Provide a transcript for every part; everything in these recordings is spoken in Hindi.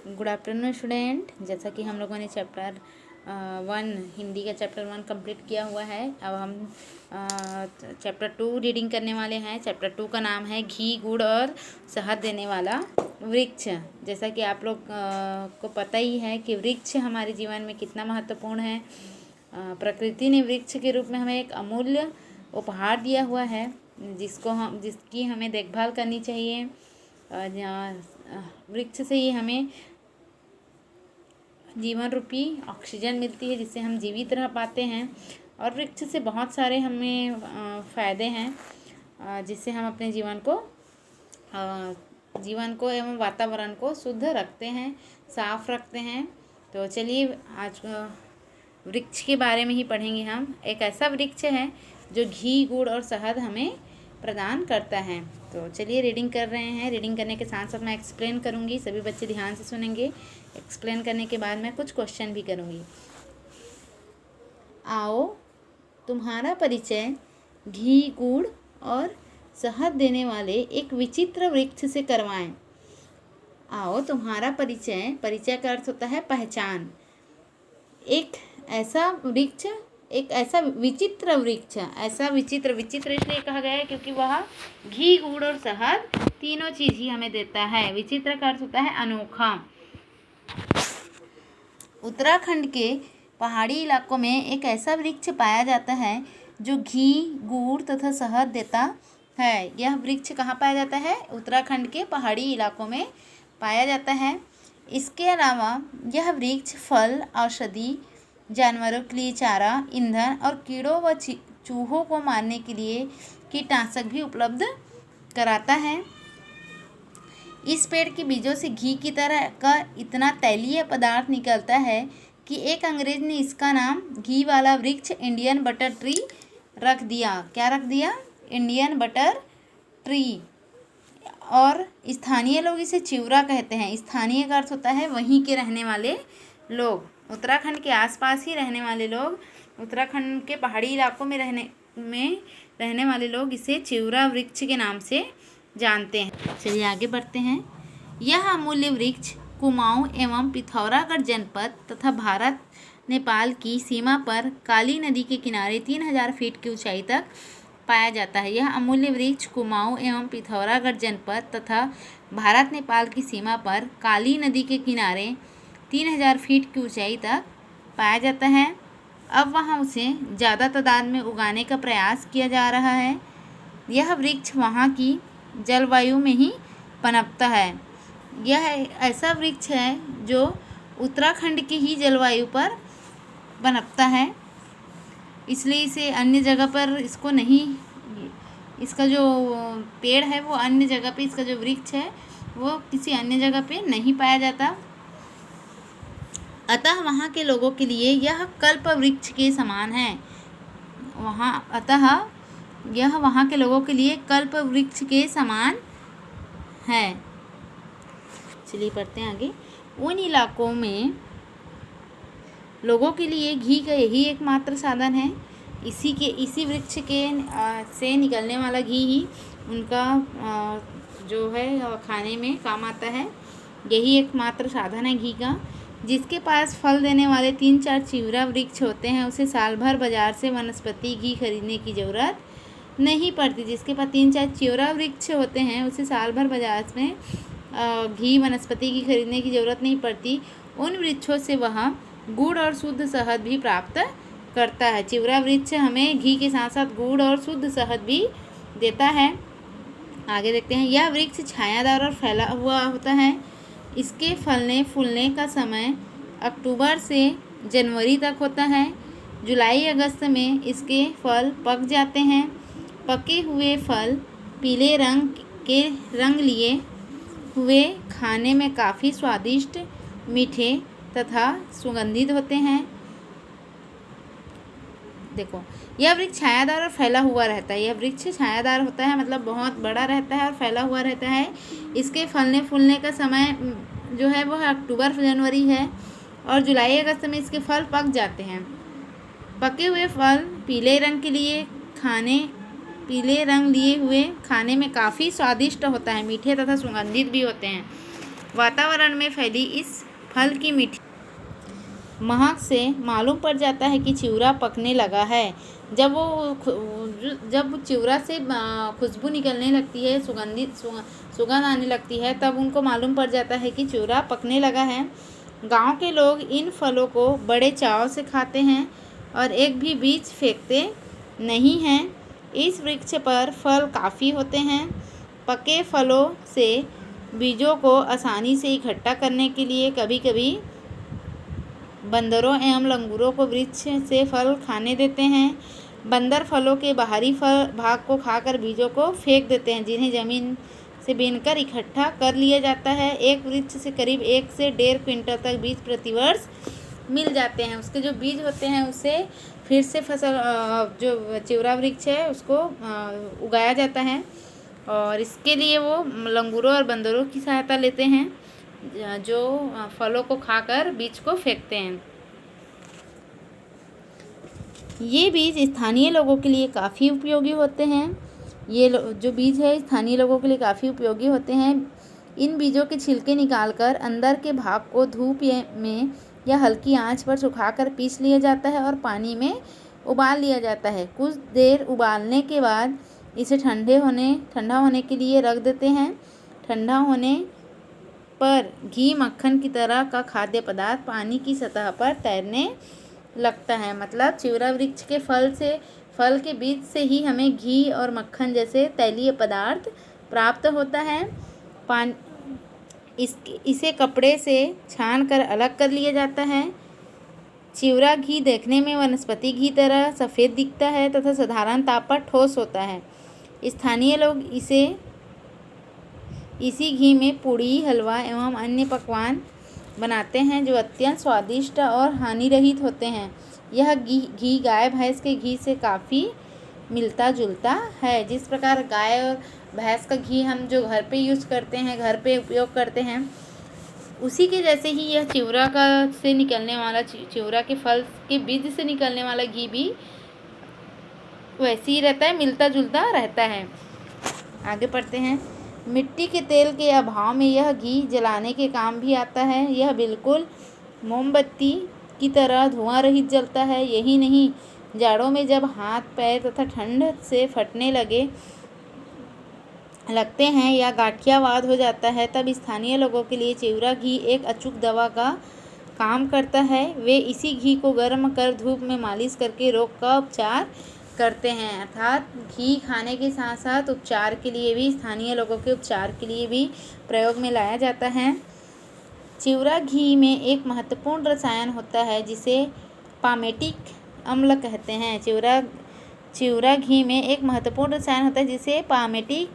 Good afternoon student. जैसा कि हम लोगों ने चैप्टर 1 हिंदी का चैप्टर 1 कंप्लीट किया हुआ है। अब हम चैप्टर 2 रीडिंग करने वाले हैं। चैप्टर 2 का नाम है घी गुड़ और शहद देने वाला वृक्ष। जैसा कि आप लोग को पता ही है कि वृक्ष हमारे जीवन में कितना महत्वपूर्ण है। प्रकृति ने वृक्ष के रूप में हमें एक अमूल्य उपहार दिया हुआ है, जिसकी हमें देखभाल करनी चाहिए। वृक्ष से ही हमें जीवन रूपी ऑक्सीजन मिलती है, जिससे हम जीवित रह पाते हैं। और वृक्ष से बहुत सारे हमें फ़ायदे हैं, जिससे हम अपने जीवन को एवं वातावरण को शुद्ध रखते हैं, साफ रखते हैं। तो चलिए आज वृक्ष के बारे में ही पढ़ेंगे हम। एक ऐसा वृक्ष है जो घी गुड़ और शहद हमें प्रदान करता है। तो चलिए रीडिंग कर रहे हैं। रीडिंग करने के साथ साथ मैं एक्सप्लेन करूँगी, सभी बच्चे ध्यान से सुनेंगे। एक्सप्लेन करने के बाद मैं कुछ क्वेश्चन भी करूँगी। आओ तुम्हारा परिचय घी गुड़ और शहद देने वाले एक विचित्र वृक्ष से करवाएं। आओ तुम्हारा परिचय, परिचय का अर्थ होता है पहचान। एक ऐसा वृक्ष, एक ऐसा विचित्र वृक्ष, ऐसा विचित्र इसलिए कहा गया है क्योंकि वह घी गुड़ और शहद तीनों चीज़ ही हमें देता है। विचित्र का अर्थ होता है अनोखा। उत्तराखंड के पहाड़ी इलाकों में एक ऐसा वृक्ष पाया जाता है जो घी गुड़ तथा शहद देता है। यह वृक्ष कहाँ पाया जाता है? उत्तराखंड के पहाड़ी इलाकों में पाया जाता है। इसके अलावा यह वृक्ष फल, औषधि, जानवरों के लिए चारा, ईंधन और कीड़ों व चूहों को मारने के लिए कीटनाशक भी उपलब्ध कराता है। इस पेड़ के बीजों से घी की तरह का इतना तैलीय पदार्थ निकलता है कि एक अंग्रेज ने इसका नाम घी वाला वृक्ष इंडियन बटर ट्री रख दिया। क्या रख दिया? Indian butter tree. और स्थानीय लोग इसे चिवरा कहते हैं। स्थानीय का अर्थ होता है वहीं के रहने वाले लोग, उत्तराखंड के आसपास ही रहने वाले लोग, उत्तराखंड के पहाड़ी इलाकों में रहने वाले लोग इसे चिवरा वृक्ष के नाम से जानते हैं। चलिए आगे बढ़ते हैं। यह अमूल्य वृक्ष कुमाऊं एवं पिथौरागढ़ जनपद तथा भारत नेपाल की सीमा पर काली नदी के किनारे 3000 फीट की ऊंचाई तक पाया जाता है। यह अमूल्य वृक्ष कुमाऊं एवं पिथौरागढ़ जनपद तथा भारत नेपाल की सीमा पर काली नदी के किनारे 3000 फीट की ऊंचाई तक पाया जाता है। अब वहाँ उसे ज़्यादा तादाद में उगाने का प्रयास किया जा रहा है। यह वृक्ष वहाँ की जलवायु में ही पनपता है। यह ऐसा वृक्ष है जो उत्तराखंड की ही जलवायु पर पनपता है, इसलिए इसे अन्य जगह पर इसको नहीं, इसका जो पेड़ है वो अन्य जगह पे, इसका जो वृक्ष है वो किसी अन्य जगह पे नहीं पाया जाता। अतः वहाँ के लोगों के लिए यह कल्प वृक्ष के समान है। यह वहाँ के लोगों के लिए कल्प वृक्ष के समान है। चलिए पढ़ते हैं आगे। उन इलाकों में लोगों के लिए घी का यही एकमात्र साधन है। इसी वृक्ष के से निकलने वाला घी ही उनका जो है खाने में काम आता है। यही एकमात्र साधन है घी का। जिसके पास फल देने वाले 3-4 चिवरा वृक्ष होते हैं उसे साल भर बाजार से वनस्पति घी खरीदने की ज़रूरत नहीं पड़ती। जिसके पास 3-4 चिवरा वृक्ष होते हैं उसे साल भर बाजार में घी वनस्पति घी खरीदने की ज़रूरत नहीं पड़ती। उन वृक्षों से वह गुड़ और शुद्ध शहद भी प्राप्त करता है। चिवरा वृक्ष हमें घी के साथ साथ गुड़ और शुद्ध शहद भी देता है। आगे देखते हैं। यह वृक्ष छायादार और फैला हुआ होता है। इसके फलने फूलने का समय अक्टूबर से जनवरी तक होता है। जुलाई अगस्त में इसके फल पक जाते हैं। पके हुए फल पीले रंग लिए हुए खाने में काफ़ी स्वादिष्ट, मीठे तथा सुगंधित होते हैं। देखो, यह वृक्ष छायादार और फैला हुआ रहता है। यह वृक्ष छायादार होता है, मतलब बहुत बड़ा रहता है और फैला हुआ रहता है। इसके फलने फूलने का समय जो है वह अक्टूबर जनवरी है और जुलाई अगस्त में इसके फल पक जाते हैं। पके हुए फल पीले रंग लिए हुए खाने में काफ़ी स्वादिष्ट होता है, मीठे तथा सुगंधित भी होते हैं। वातावरण में फैली इस फल की मीठी महक से मालूम पड़ जाता है कि चिवड़ा पकने लगा है। जब चिवड़ा से खुशबू निकलने लगती है, सुगंध आने लगती है, तब उनको मालूम पड़ जाता है कि चिवड़ा पकने लगा है। गांव के लोग इन फलों को बड़े चाव से खाते हैं और एक भी बीज फेंकते नहीं हैं। इस वृक्ष पर फल काफ़ी होते हैं। पके फलों से बीजों को आसानी से इकट्ठा करने के लिए कभी कभी बंदरों एवं लंगूरों को वृक्ष से फल खाने देते हैं। बंदर फलों के बाहरी भाग को खाकर बीजों को फेंक देते हैं, जिन्हें जमीन से बीनकर इकट्ठा कर लिया जाता है। एक वृक्ष से करीब 1 से 1.5 क्विंटल तक बीज प्रतिवर्ष मिल जाते हैं। उसके जो बीज होते हैं उससे फिर से फसल जो चिवड़ा वृक्ष है उसको उगाया जाता है, और इसके लिए वो लंगूरों और बंदरों की सहायता लेते हैं जो फलों को खाकर बीज को फेंकते हैं। ये बीज स्थानीय लोगों के लिए काफ़ी उपयोगी होते हैं। ये जो बीज है स्थानीय लोगों के लिए काफ़ी उपयोगी होते हैं। इन बीजों के छिलके निकालकर अंदर के भाग को धूप में या हल्की आंच पर सुखाकर पीस लिया जाता है और पानी में उबाल लिया जाता है। कुछ देर उबालने के बाद इसे ठंडा होने के लिए रख देते हैं। ठंडा होने पर घी मक्खन की तरह का खाद्य पदार्थ पानी की सतह पर तैरने लगता है। मतलब चिवड़ा वृक्ष के फल के बीज से ही हमें घी और मक्खन जैसे तैलीय पदार्थ प्राप्त होता है। इसे कपड़े से छान कर अलग कर लिया जाता है। चिवड़ा घी देखने में वनस्पति घी तरह सफ़ेद दिखता है तथा साधारण ताप पर ठोस होता है। स्थानीय लोग इसी घी में पूड़ी, हलवा एवं अन्य पकवान बनाते हैं जो अत्यंत स्वादिष्ट और हानि रहित होते हैं। यह घी गाय भैंस के घी से काफ़ी मिलता जुलता है। जिस प्रकार गाय और भैंस का घी हम जो घर पे यूज़ करते हैं, घर पे उपयोग करते हैं, उसी के जैसे ही यह चिवड़ा से निकलने वाला चिवड़ा के फल के बीज से निकलने वाला घी भी वैसे ही रहता है, मिलता जुलता रहता है। आगे पढ़ते हैं। मिट्टी के तेल के अभाव में यह घी जलाने के काम भी आता है। यह बिल्कुल मोमबत्ती की तरह धुआं रहित जलता है। यही नहीं, जाड़ों में जब हाथ पैर तथा ठंड से फटने लगते हैं या गाठियावाद हो जाता है, तब स्थानीय लोगों के लिए चिवड़ा घी एक अचूक दवा का काम करता है। वे इसी घी को गर्म कर धूप में मालिश करके रोग का उपचार करते हैं। अर्थात घी खाने के साथ साथ उपचार के लिए भी, स्थानीय लोगों के उपचार के लिए भी प्रयोग में लाया जाता है। चिवड़ा घी में एक महत्वपूर्ण रसायन होता है जिसे पामेटिक अम्ल कहते हैं। चिवड़ा घी में एक महत्वपूर्ण रसायन होता है जिसे पामेटिक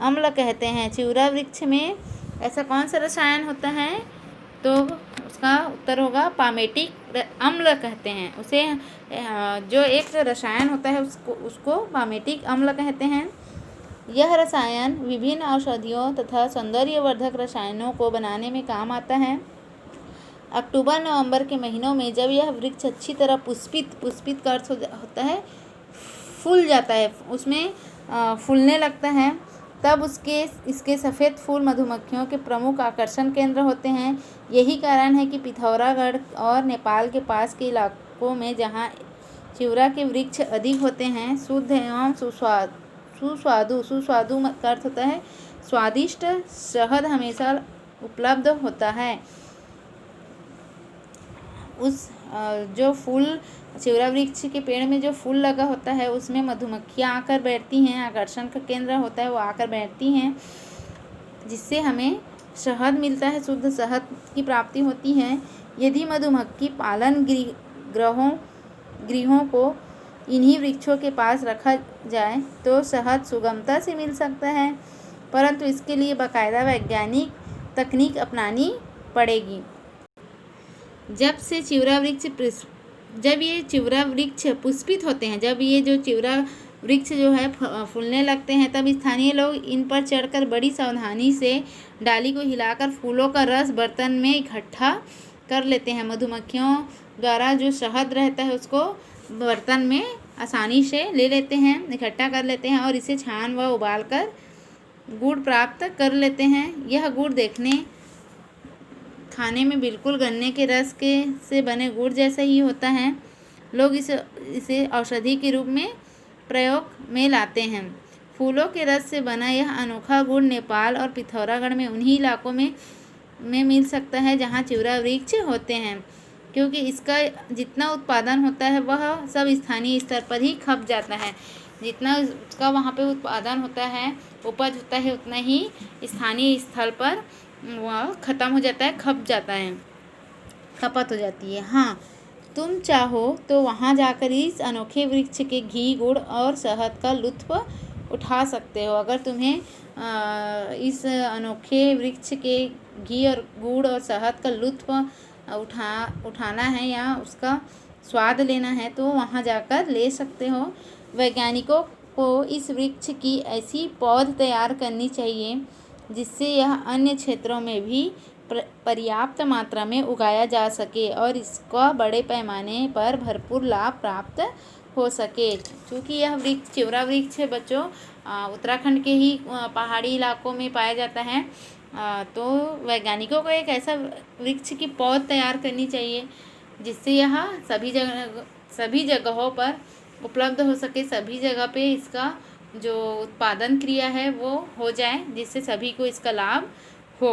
अम्ल कहते हैं। चिवड़ा वृक्ष में ऐसा कौन सा रसायन होता है? तो उसका उत्तर होगा पामेटिक अम्ल कहते हैं उसे। जो एक रसायन होता है उसको पामेटिक अम्ल कहते हैं। यह रसायन विभिन्न औषधियों तथा सौंदर्यवर्धक रसायनों को बनाने में काम आता है। अक्टूबर नवंबर के महीनों में जब यह वृक्ष अच्छी तरह पुष्पित का अर्थ होता है फूल जाता है, उसमें फूलने लगता है, तब इसके सफ़ेद फूल मधुमक्खियों के प्रमुख आकर्षण केंद्र होते हैं। यही कारण है कि पिथौरागढ़ और नेपाल के पास के इलाकों में जहाँ चिवड़ा के वृक्ष अधिक होते हैं, शुद्ध एवं सुस्वादु का अर्थ होता है स्वादिष्ट शहद हमेशा उपलब्ध होता है। उस जो फूल चिवड़ा वृक्ष के पेड़ में जो फूल लगा होता है उसमें मधुमक्खियाँ आकर बैठती हैं, आकर्षण का केंद्र होता है, वो आकर बैठती हैं, जिससे हमें शहद मिलता है, शुद्ध शहद की प्राप्ति होती है। यदि मधुमक्खी पालन गृहों को इन्हीं वृक्षों के पास रखा जाए तो शहद सुगमता से मिल सकता है, परंतु इसके लिए बाकायदा वैज्ञानिक तकनीक अपनानी पड़ेगी। जब ये चिवड़ा वृक्ष पुष्पित होते हैं, जब ये जो चिवड़ा वृक्ष जो है फूलने लगते हैं, तब स्थानीय लोग इन पर चढ़कर बड़ी सावधानी से डाली को हिलाकर फूलों का रस बर्तन में इकट्ठा कर लेते हैं। मधुमक्खियों द्वारा जो शहद रहता है उसको बर्तन में आसानी से ले लेते हैं, इकट्ठा कर लेते हैं और इसे छान व उबाल कर गुड़ प्राप्त कर लेते हैं। यह गुड़ देखने खाने में बिल्कुल गन्ने के रस के से बने गुड़ जैसा ही होता है। लोग इसे औषधि के रूप में प्रयोग में लाते हैं। फूलों के रस से बना यह अनोखा गुड़ नेपाल और पिथौरागढ़ में उन्हीं इलाकों में मिल सकता है जहाँ चिवरा वृक्ष होते हैं, क्योंकि इसका जितना उत्पादन होता है वह सब स्थानीय स्तर पर ही खप जाता है। जितना उसका वहाँ पे उत्पादन होता है, उपज होता है, उतना ही स्थानीय स्थल पर वह ख़त्म हो जाता है, खप जाता है, खपत हो जाती है। हाँ, तुम चाहो तो वहाँ जाकर इस अनोखे वृक्ष के घी, गुड़ और शहद का लुत्फ़ उठा सकते हो। अगर तुम्हें इस अनोखे वृक्ष के घी और गुड़ और शहद का लुत्फ़ उठाना है या उसका स्वाद लेना है तो वहाँ जाकर ले सकते हो। वैज्ञानिकों को इस वृक्ष की ऐसी पौध तैयार करनी चाहिए जिससे यह अन्य क्षेत्रों में भी पर्याप्त मात्रा में उगाया जा सके और इसका बड़े पैमाने पर भरपूर लाभ प्राप्त हो सके। क्योंकि यह वृक्ष चिवरा वृक्ष है बच्चों, उत्तराखंड के ही पहाड़ी इलाकों में पाया जाता है। तो वैज्ञानिकों को एक ऐसा वृक्ष की पौध तैयार करनी चाहिए जिससे यह सभी जगहों पर उपलब्ध हो सके, सभी जगह पे इसका जो उत्पादन क्रिया है वो हो जाए, जिससे सभी को इसका लाभ हो।